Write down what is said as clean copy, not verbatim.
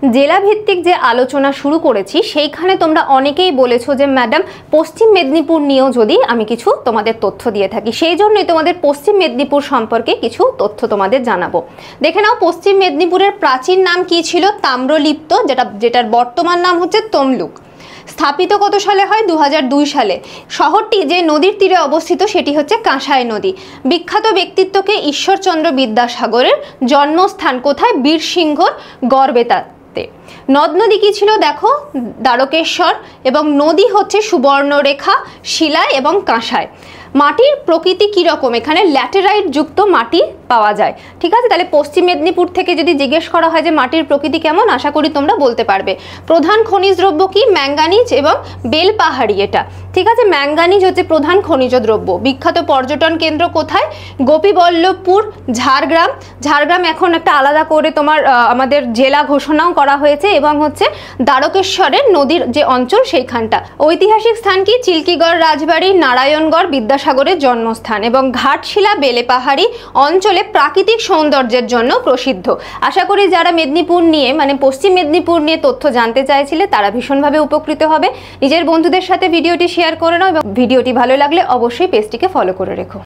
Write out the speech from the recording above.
জেলাভিত্তিক যে আলোচনা শুরু করেছি সেইখানে তোমরা অনেকেই বলেছো যে ম্যাডাম পশ্চিম মেদিনীপুর নিয়েও যদি আমি কিছু তোমাদের তথ্য দিয়ে থাকি, সেই জন্যই তোমাদের পশ্চিম মেদিনীপুর সম্পর্কে কিছু তথ্য তোমাদের জানাবো। দেখে নাও, পশ্চিম মেদিনীপুরের প্রাচীন নাম কি ছিল? তাম্রলিপ্ত, যেটার বর্তমান নাম হচ্ছে তমলুক। স্থাপিত কত সালে হয়? 2002 সালে। শহরটি যে নদীর তীরে অবস্থিত সেটি হচ্ছে কাঁসাই নদী। বিখ্যাত ব্যক্তিত্বকে ঈশ্বরচন্দ্র বিদ্যাসাগরের জন্মস্থান কোথায়? বীরসিংহর গড়বেতাতে। নদ নদী কি ছিল দেখো? দ্বারকেশ্বর, এবং নদী হচ্ছে সুবর্ণরেখা, শিলায় এবং কাঁসায়। মাটির প্রকৃতি কীরকম? এখানে ল্যাটেরাইট যুক্ত মাটি পাওয়া যায়। ঠিক আছে, তাহলে পশ্চিম মেদিনীপুর থেকে যদি জিজ্ঞেস করা হয় যে মাটির প্রকৃতি কেমন, আশা করি তোমরা বলতে পারবে। প্রধান খনিজ দ্রব্য কি? ম্যাঙ্গানিজ এবং বেলপাহাড়ি। এটা ঠিক আছে, ম্যাঙ্গানিজ হচ্ছে প্রধান খনিজ দ্রব্য। বিখ্যাত পর্যটন কেন্দ্র কোথায়? গোপীবল্লভপুর, ঝাড়গ্রাম। ঝাড়গ্রাম এখন একটা আলাদা করে তোমার আমাদের জেলা ঘোষণাও করা হয়েছে, এবং হচ্ছে দ্বারকেশ্বরের নদীর যে অঞ্চল সেইখানটা। ঐতিহাসিক স্থান কি? চিল্কিগড় রাজবাড়ি, নারায়ণগড় বিদ্যাসাগরের জন্মস্থান, এবং ঘাটশিলা বেলেপাহাড়ি অঞ্চলে প্রাকৃতিক সৌন্দর্যের জন্য প্রসিদ্ধ। আশা করি যারা মেদিনীপুর নিয়ে মানে পশ্চিম মেদিনীপুর নিয়ে তথ্য জানতে চাইছিলে তারা ভীষণভাবে উপকৃত হবে। নিজের বন্ধুদের সাথে ভিডিওটি শেয়ার করে নাও, এবং ভিডিওটি ভালো লাগলে অবশ্যই পেজটিকে ফলো করে রেখো।